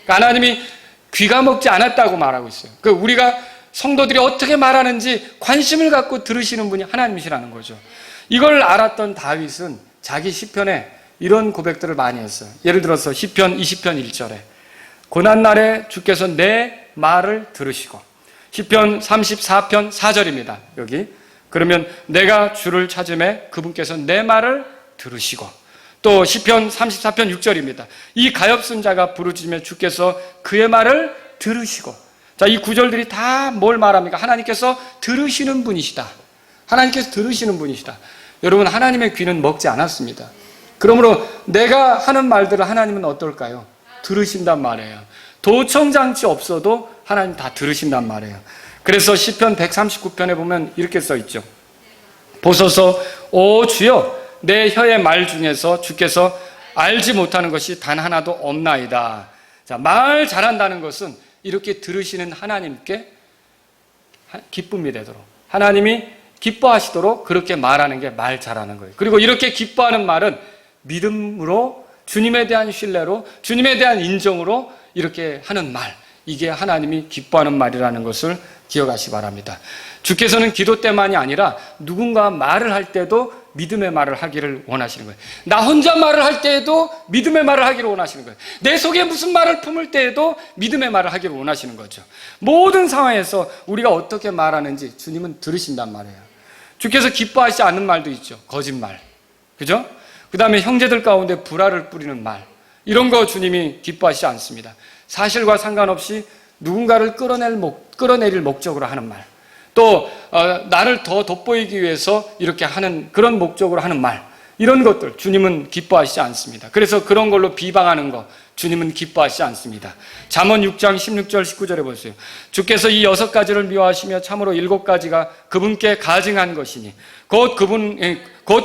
그러니까 하나님이 귀가 먹지 않았다고 말하고 있어요. 그러니까 우리가 성도들이 어떻게 말하는지 관심을 갖고 들으시는 분이 하나님이시라는 거죠. 이걸 알았던 다윗은 자기 시편에 이런 고백들을 많이 했어요. 예를 들어서 시편 20편 1절에 고난날에 주께서 내 말을 들으시고, 시편 34편 4절입니다. 여기 그러면 내가 주를 찾음에 그분께서 내 말을 들으시고, 또 시편 34편 6절입니다. 이 가엾은 자가 부르짖으며 주께서 그의 말을 들으시고. 자, 이 구절들이 다 뭘 말합니까? 하나님께서 들으시는 분이시다. 하나님께서 들으시는 분이시다. 여러분, 하나님의 귀는 먹지 않았습니다. 그러므로 내가 하는 말들을 하나님은 어떨까요? 들으신단 말이에요. 도청장치 없어도 하나님 다 들으신단 말이에요. 그래서 시편 139편에 보면 이렇게 써 있죠. 보소서, 오 주여, 내 혀의 말 중에서 주께서 알지 못하는 것이 단 하나도 없나이다. 자, 말 잘한다는 것은 이렇게 들으시는 하나님께 기쁨이 되도록, 하나님이 기뻐하시도록 그렇게 말하는 게 말 잘하는 거예요. 그리고 이렇게 기뻐하는 말은 믿음으로, 주님에 대한 신뢰로, 주님에 대한 인정으로 이렇게 하는 말, 이게 하나님이 기뻐하는 말이라는 것을 기억하시기 바랍니다. 주께서는 기도 때만이 아니라 누군가 말을 할 때도 믿음의 말을 하기를 원하시는 거예요. 나 혼자 말을 할 때에도 믿음의 말을 하기를 원하시는 거예요. 내 속에 무슨 말을 품을 때에도 믿음의 말을 하기를 원하시는 거죠. 모든 상황에서 우리가 어떻게 말하는지 주님은 들으신단 말이에요. 주께서 기뻐하시지 않는 말도 있죠. 거짓말. 그죠? 그 다음에 형제들 가운데 불화를 뿌리는 말. 이런 거 주님이 기뻐하시지 않습니다. 사실과 상관없이 누군가를 끌어내릴 목적으로 하는 말. 또 나를 더 돋보이기 위해서 이렇게 하는 그런 목적으로 하는 말, 이런 것들 주님은 기뻐하시지 않습니다. 그래서 그런 걸로 비방하는 거 주님은 기뻐하시지 않습니다. 잠언 6장 16절 19절에 보세요. 주께서 이 6가지를 미워하시며 참으로 7가지가 그분께 가증한 것이니 곧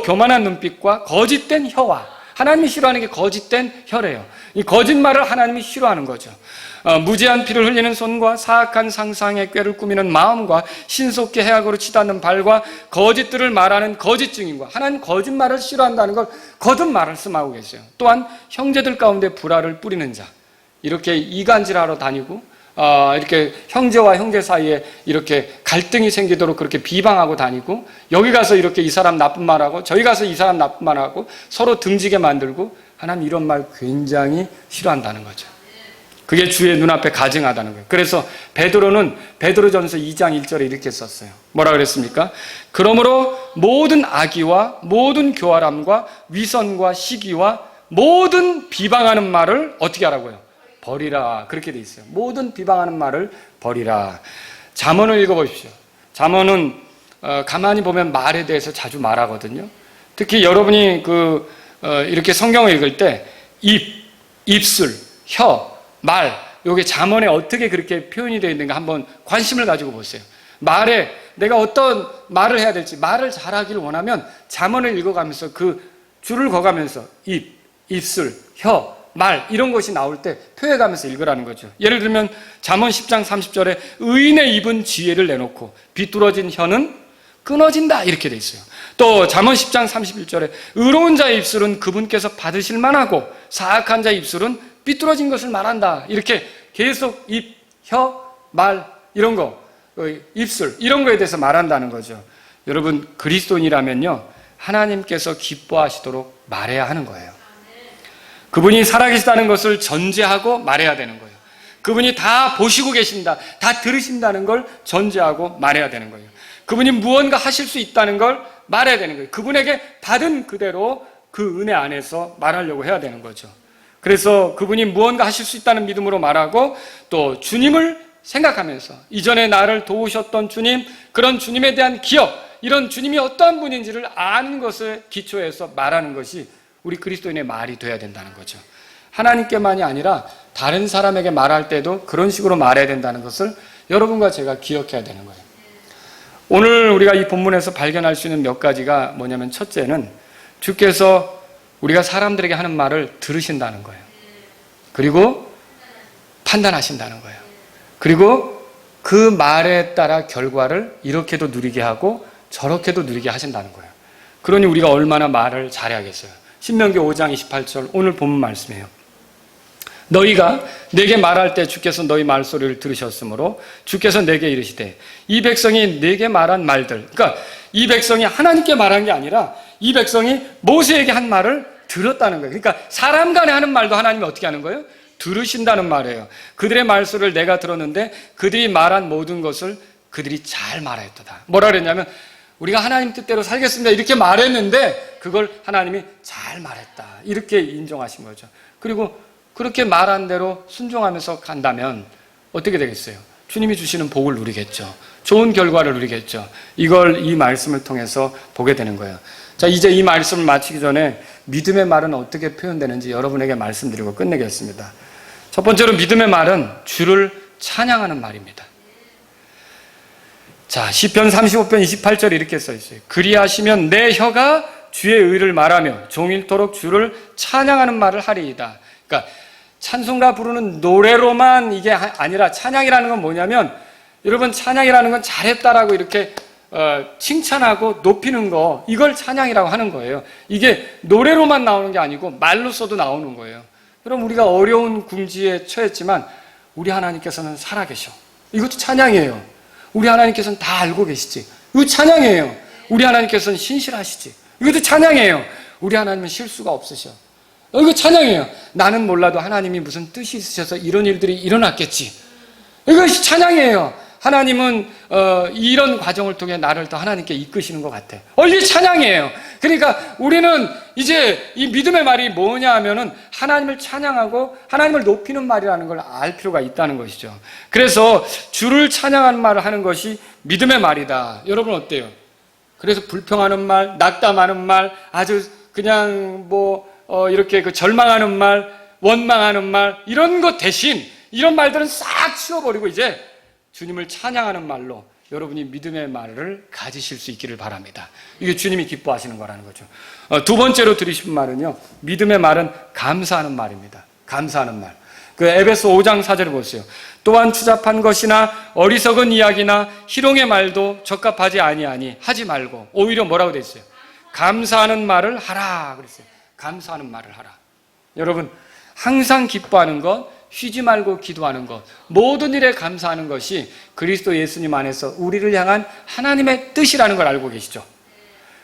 교만한 눈빛과 거짓된 혀와, 하나님이 싫어하는 게 거짓된 혀래요. 이 거짓말을 하나님이 싫어하는 거죠. 무지한 피를 흘리는 손과 사악한 상상의 꾀를 꾸미는 마음과 신속히 해악으로 치닫는 발과 거짓들을 말하는 거짓 증인과, 하나님 거짓말을 싫어한다는 걸 거듭 말씀하고 계세요. 또한 형제들 가운데 불화를 뿌리는 자, 이렇게 이간질하러 다니고 이렇게 형제와 형제 사이에 이렇게 갈등이 생기도록 그렇게 비방하고 다니고, 여기 가서 이렇게 이 사람 나쁜 말하고 저기 가서 이 사람 나쁜 말하고 서로 등지게 만들고, 하나님 이런 말 굉장히 싫어한다는 거죠. 그게 주의 눈앞에 가증하다는 거예요. 그래서 베드로는 베드로전서 2장 1절에 이렇게 썼어요. 뭐라 그랬습니까? 그러므로 모든 악의와 모든 교활함과 위선과 시기와 모든 비방하는 말을 어떻게 하라고요? 버리라. 그렇게 돼 있어요. 모든 비방하는 말을 버리라. 잠언을 읽어보십시오. 잠언은 가만히 보면 말에 대해서 자주 말하거든요. 특히 여러분이 이렇게 성경을 읽을 때 입술, 혀, 말, 이게 잠언에 어떻게 그렇게 표현이 되어 있는가 한번 관심을 가지고 보세요. 말에 내가 어떤 말을 해야 될지, 말을 잘하기를 원하면 잠언을 읽어가면서 그 줄을 그어가면서 입술, 혀, 말, 이런 것이 나올 때 표해가면서 읽으라는 거죠. 예를 들면 잠언 10장 30절에 의인의 입은 지혜를 내놓고 비뚤어진 혀는 끊어진다, 이렇게 돼 있어요. 또 잠언 10장 31절에 의로운 자의 입술은 그분께서 받으실 만하고 사악한 자의 입술은 삐뚤어진 것을 말한다. 이렇게 계속 입, 혀, 말, 이런 거, 입술, 이런 거에 대해서 말한다는 거죠. 여러분, 그리스도인이라면요, 하나님께서 기뻐하시도록 말해야 하는 거예요. 그분이 살아계시다는 것을 전제하고 말해야 되는 거예요. 그분이 다 보시고 계신다, 다 들으신다는 걸 전제하고 말해야 되는 거예요. 그분이 무언가 하실 수 있다는 걸 말해야 되는 거예요. 그분에게 받은 그대로 그 은혜 안에서 말하려고 해야 되는 거죠. 그래서 그분이 무언가 하실 수 있다는 믿음으로 말하고, 또 주님을 생각하면서 이전에 나를 도우셨던 주님, 그런 주님에 대한 기억, 이런 주님이 어떠한 분인지를 아는 것에 기초해서 말하는 것이 우리 그리스도인의 말이 돼야 된다는 거죠. 하나님께만이 아니라 다른 사람에게 말할 때도 그런 식으로 말해야 된다는 것을 여러분과 제가 기억해야 되는 거예요. 오늘 우리가 이 본문에서 발견할 수 있는 몇 가지가 뭐냐면, 첫째는 주께서 우리가 사람들에게 하는 말을 들으신다는 거예요. 그리고 판단하신다는 거예요. 그리고 그 말에 따라 결과를 이렇게도 누리게 하고 저렇게도 누리게 하신다는 거예요. 그러니 우리가 얼마나 말을 잘해야겠어요. 신명기 5장 28절 오늘 본문 말씀이에요. 너희가 내게 말할 때 주께서 너희 말소리를 들으셨으므로 주께서 내게 이르시되, 이 백성이 내게 말한 말들, 그러니까 이 백성이 하나님께 말한 게 아니라 이 백성이 모세에게 한 말을 들었다는 거예요. 그러니까 사람 간에 하는 말도 하나님이 어떻게 하는 거예요? 들으신다는 말이에요. 그들의 말소리를 내가 들었는데 그들이 말한 모든 것을 그들이 잘 말하였도다. 뭐라 그랬냐면, 우리가 하나님 뜻대로 살겠습니다, 이렇게 말했는데 그걸 하나님이 잘 말했다, 이렇게 인정하신 거죠. 그리고 그렇게 말한 대로 순종하면서 간다면 어떻게 되겠어요? 주님이 주시는 복을 누리겠죠. 좋은 결과를 누리겠죠. 이걸 이 말씀을 통해서 보게 되는 거예요. 자, 이제 이 말씀을 마치기 전에 믿음의 말은 어떻게 표현되는지 여러분에게 말씀드리고 끝내겠습니다. 첫 번째로 믿음의 말은 주를 찬양하는 말입니다. 자, 시편 35편 28절에 이렇게 써 있어요. 그리하시면 내 혀가 주의 의를 말하며 종일토록 주를 찬양하는 말을 하리이다. 그러니까 찬송가 부르는 노래로만 이게 아니라, 찬양이라는 건 뭐냐면, 여러분, 찬양이라는 건 잘했다라고 이렇게 칭찬하고 높이는 거, 이걸 찬양이라고 하는 거예요. 이게 노래로만 나오는 게 아니고 말로써도 나오는 거예요. 여러분, 우리가 어려운 궁지에 처했지만 우리 하나님께서는 살아계셔. 이것도 찬양이에요. 우리 하나님께서는 다 알고 계시지. 이거 찬양이에요. 우리 하나님께서는 신실하시지. 이것도 찬양이에요. 우리 하나님은 실수가 없으셔. 이거 찬양이에요. 나는 몰라도 하나님이 무슨 뜻이 있으셔서 이런 일들이 일어났겠지. 이것이 찬양이에요. 하나님은 이런 과정을 통해 나를 더 하나님께 이끄시는 것 같아. 이게 찬양이에요. 그러니까 우리는 이제 이 믿음의 말이 뭐냐 하면은 하나님을 찬양하고 하나님을 높이는 말이라는 걸 알 필요가 있다는 것이죠. 그래서 주를 찬양하는 말을 하는 것이 믿음의 말이다. 여러분 어때요? 그래서 불평하는 말, 낙담하는 말, 아주 그냥 이렇게 그 절망하는 말, 원망하는 말, 이런 것 대신 이런 말들은 싹 치워버리고 이제 주님을 찬양하는 말로 여러분이 믿음의 말을 가지실 수 있기를 바랍니다. 이게 주님이 기뻐하시는 거라는 거죠. 두 번째로 드리신 말은요, 믿음의 말은 감사하는 말입니다. 감사하는 말. 그 에베소 5장 4절을 보세요. 또한 추잡한 것이나 어리석은 이야기나 희롱의 말도 적합하지 아니하니 하지 말고 오히려 뭐라고 돼 있어요? 감사하는 말을 하라 그랬어요. 감사하는 말을 하라. 여러분 항상 기뻐하는 것, 쉬지 말고 기도하는 것, 모든 일에 감사하는 것이 그리스도 예수님 안에서 우리를 향한 하나님의 뜻이라는 걸 알고 계시죠?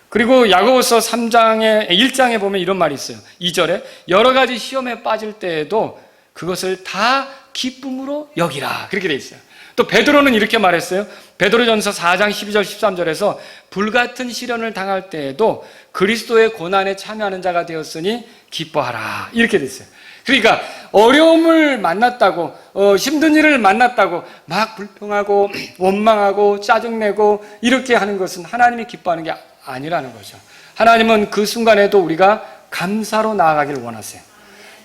그리고 야고보서 1장에 보면 이런 말이 있어요. 2절에 여러 가지 시험에 빠질 때에도 그것을 다 기쁨으로 여기라. 그렇게 돼 있어요. 또 베드로는 이렇게 말했어요. 베드로전서 4장 12절 13절에서 불같은 시련을 당할 때에도 그리스도의 고난에 참여하는 자가 되었으니 기뻐하라. 이렇게 돼 있어요. 그러니까 어려움을 만났다고 힘든 일을 만났다고 막 불평하고 원망하고 짜증내고 이렇게 하는 것은 하나님이 기뻐하는 게 아니라는 거죠. 하나님은 그 순간에도 우리가 감사로 나아가기를 원하세요.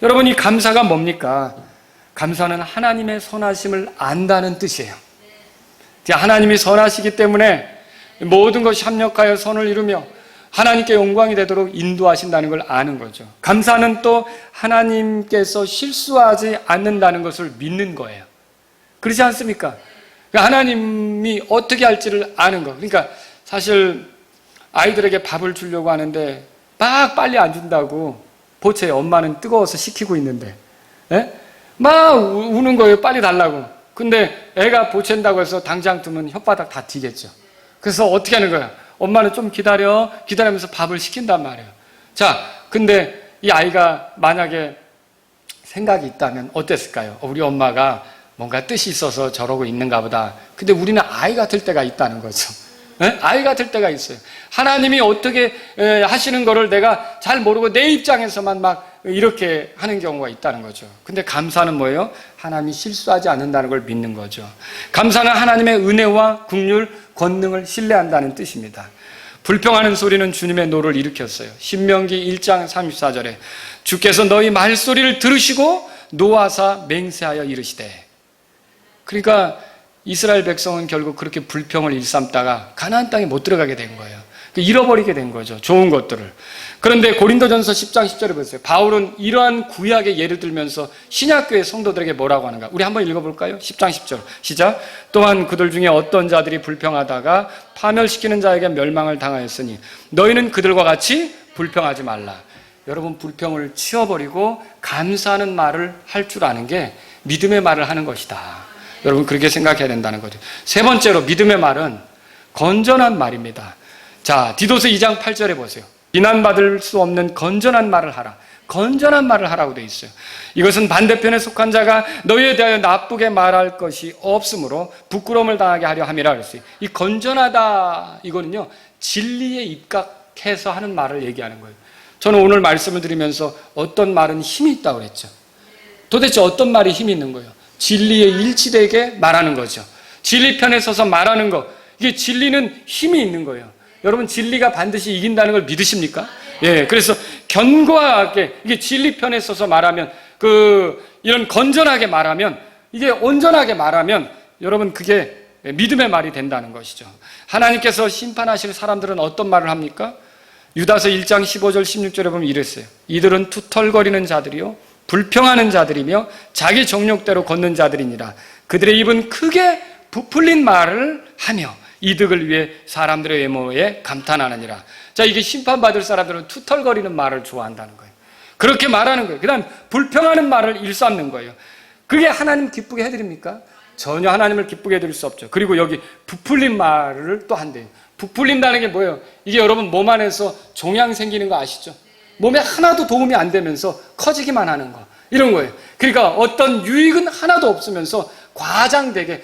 여러분 이 감사가 뭡니까? 감사는 하나님의 선하심을 안다는 뜻이에요. 하나님이 선하시기 때문에 모든 것이 합력하여 선을 이루며 하나님께 영광이 되도록 인도하신다는 걸 아는 거죠. 감사는 또 하나님께서 실수하지 않는다는 것을 믿는 거예요. 그렇지 않습니까? 하나님이 어떻게 할지를 아는 거. 그러니까 사실 아이들에게 밥을 주려고 하는데 막 빨리 안 준다고 보채요. 엄마는 뜨거워서 식히고 있는데 막 우는 거예요. 빨리 달라고. 근데 애가 보챈다고 해서 당장 두면 혓바닥 다 튀겠죠. 그래서 어떻게 하는 거야? 엄마는 좀 기다리면서 밥을 시킨단 말이에요. 자, 근데 이 아이가 만약에 생각이 있다면 어땠을까요? 우리 엄마가 뭔가 뜻이 있어서 저러고 있는가 보다. 근데 우리는 아이 같을 때가 있다는 거죠. 아이 같을 때가 있어요. 하나님이 어떻게 하시는 거를 내가 잘 모르고 내 입장에서만 막 이렇게 하는 경우가 있다는 거죠. 근데 감사는 뭐예요? 하나님이 실수하지 않는다는 걸 믿는 거죠. 감사는 하나님의 은혜와 긍휼, 권능을 신뢰한다는 뜻입니다. 불평하는 소리는 주님의 노를 일으켰어요. 신명기 1장 34절에 주께서 너희 말소리를 들으시고 노하사 맹세하여 이르시되. 그러니까 이스라엘 백성은 결국 그렇게 불평을 일삼다가 가나안 땅에 못 들어가게 된 거예요. 잃어버리게 된 거죠. 좋은 것들을. 그런데 고린도전서 10장 10절에 보세요. 바울은 이러한 구약의 예를 들면서 신약교회 성도들에게 뭐라고 하는가? 우리 한번 읽어볼까요? 10장 10절 시작. 또한 그들 중에 어떤 자들이 불평하다가 파멸시키는 자에게 멸망을 당하였으니 너희는 그들과 같이 불평하지 말라. 여러분 불평을 치워버리고 감사하는 말을 할 줄 아는 게 믿음의 말을 하는 것이다. 여러분 그렇게 생각해야 된다는 거죠. 세 번째로 믿음의 말은 건전한 말입니다. 자, 디도서 2장 8절에 보세요. 비난받을 수 없는 건전한 말을 하라. 건전한 말을 하라고 되어 있어요. 이것은 반대편에 속한 자가 너희에 대하여 나쁘게 말할 것이 없으므로 부끄러움을 당하게 하려 함이라 그랬어요. 이 건전하다 이거는요 진리에 입각해서 하는 말을 얘기하는 거예요. 저는 오늘 말씀을 드리면서 어떤 말은 힘이 있다고 그랬죠. 도대체 어떤 말이 힘이 있는 거예요? 진리에 일치되게 말하는 거죠. 진리 편에 서서 말하는 거. 이게 진리는 힘이 있는 거예요. 여러분 진리가 반드시 이긴다는 걸 믿으십니까? 예, 그래서 견고하게 이게 진리 편에 서서 말하면 이런 건전하게 말하면 이게 온전하게 말하면 여러분 그게 믿음의 말이 된다는 것이죠. 하나님께서 심판하실 사람들은 어떤 말을 합니까? 유다서 1장 15절 16절에 보면 이랬어요. 이들은 투털거리는 자들이요 불평하는 자들이며 자기 정욕대로 걷는 자들이니라. 그들의 입은 크게 부풀린 말을 하며 이득을 위해 사람들의 외모에 감탄하느니라. 자, 이게 심판받을 사람들은 투털거리는 말을 좋아한다는 거예요. 그렇게 말하는 거예요. 그 다음 불평하는 말을 일삼는 거예요. 그게 하나님 기쁘게 해드립니까? 전혀 하나님을 기쁘게 해드릴 수 없죠. 그리고 여기 부풀린 말을 또 한대요. 부풀린다는 게 뭐예요? 이게 여러분 몸 안에서 종양 생기는 거 아시죠? 몸에 하나도 도움이 안 되면서 커지기만 하는 거, 이런 거예요. 그러니까 어떤 유익은 하나도 없으면서 과장되게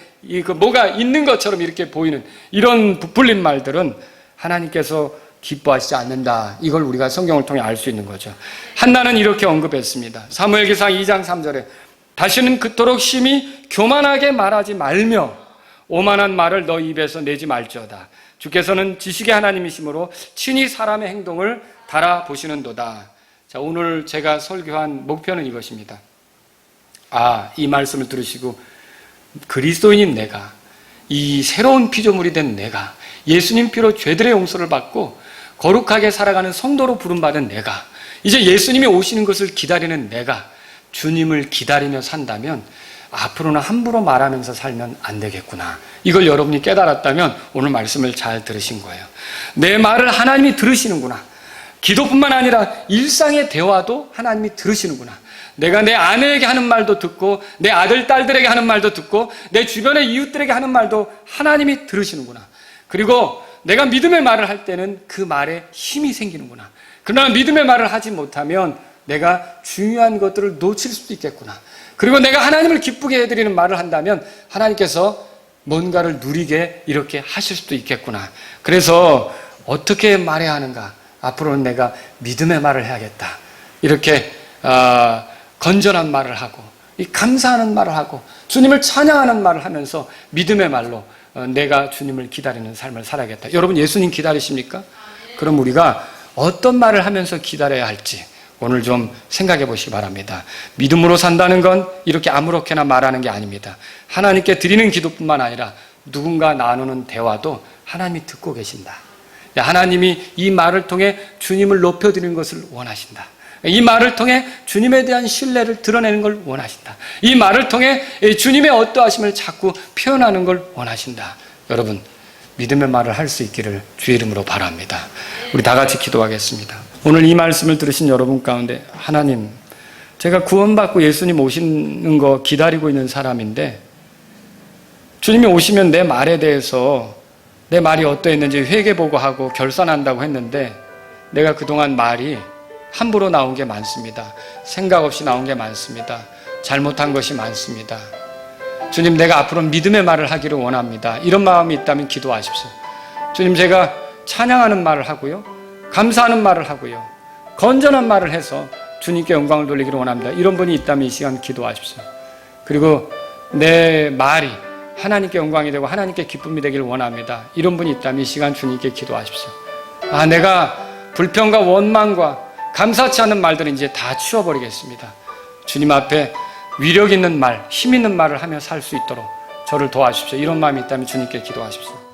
뭐가 있는 것처럼 이렇게 보이는 이런 부풀린 말들은 하나님께서 기뻐하시지 않는다. 이걸 우리가 성경을 통해 알 수 있는 거죠. 한나는 이렇게 언급했습니다. 사무엘기상 2장 3절에 다시는 그토록 심히 교만하게 말하지 말며 오만한 말을 너 입에서 내지 말지어다. 주께서는 지식의 하나님이시므로 친히 사람의 행동을 달아보시는도다. 자, 오늘 제가 설교한 목표는 이것입니다. 이 말씀을 들으시고 그리스도인인 내가, 이 새로운 피조물이 된 내가, 예수님 피로 죄들의 용서를 받고 거룩하게 살아가는 성도로 부름받은 내가, 이제 예수님이 오시는 것을 기다리는 내가 주님을 기다리며 산다면 앞으로는 함부로 말하면서 살면 안 되겠구나. 이걸 여러분이 깨달았다면 오늘 말씀을 잘 들으신 거예요. 내 말을 하나님이 들으시는구나. 기도뿐만 아니라 일상의 대화도 하나님이 들으시는구나. 내가 내 아내에게 하는 말도 듣고 내 아들, 딸들에게 하는 말도 듣고 내 주변의 이웃들에게 하는 말도 하나님이 들으시는구나. 그리고 내가 믿음의 말을 할 때는 그 말에 힘이 생기는구나. 그러나 믿음의 말을 하지 못하면 내가 중요한 것들을 놓칠 수도 있겠구나. 그리고 내가 하나님을 기쁘게 해드리는 말을 한다면 하나님께서 뭔가를 누리게 이렇게 하실 수도 있겠구나. 그래서 어떻게 말해야 하는가? 앞으로는 내가 믿음의 말을 해야겠다. 이렇게 건전한 말을 하고 감사하는 말을 하고 주님을 찬양하는 말을 하면서 믿음의 말로 내가 주님을 기다리는 삶을 살아야겠다. 여러분 예수님 기다리십니까? 그럼 우리가 어떤 말을 하면서 기다려야 할지 오늘 좀 생각해 보시기 바랍니다. 믿음으로 산다는 건 이렇게 아무렇게나 말하는 게 아닙니다. 하나님께 드리는 기도뿐만 아니라 누군가 나누는 대화도 하나님이 듣고 계신다. 하나님이 이 말을 통해 주님을 높여드리는 것을 원하신다. 이 말을 통해 주님에 대한 신뢰를 드러내는 걸 원하신다. 이 말을 통해 주님의 어떠하심을 자꾸 표현하는 걸 원하신다. 여러분 믿음의 말을 할 수 있기를 주의 이름으로 바랍니다. 우리 다 같이 기도하겠습니다. 오늘 이 말씀을 들으신 여러분 가운데 하나님, 제가 구원받고 예수님 오시는 거 기다리고 있는 사람인데 주님이 오시면 내 말에 대해서 내 말이 어떠했는지 회개보고하고 결산한다고 했는데 내가 그동안 말이 함부로 나온 게 많습니다. 생각 없이 나온 게 많습니다. 잘못한 것이 많습니다. 주님, 내가 앞으로 믿음의 말을 하기를 원합니다. 이런 마음이 있다면 기도하십시오. 주님, 제가 찬양하는 말을 하고요, 감사하는 말을 하고요, 건전한 말을 해서 주님께 영광을 돌리기를 원합니다. 이런 분이 있다면 이 시간 기도하십시오. 그리고 내 말이 하나님께 영광이 되고 하나님께 기쁨이 되기를 원합니다. 이런 분이 있다면 이 시간 주님께 기도하십시오. 내가 불평과 원망과 감사치 않은 말들은 이제 다 치워버리겠습니다. 주님 앞에 위력 있는 말, 힘 있는 말을 하며 살 수 있도록 저를 도와주십시오. 이런 마음이 있다면 주님께 기도하십시오.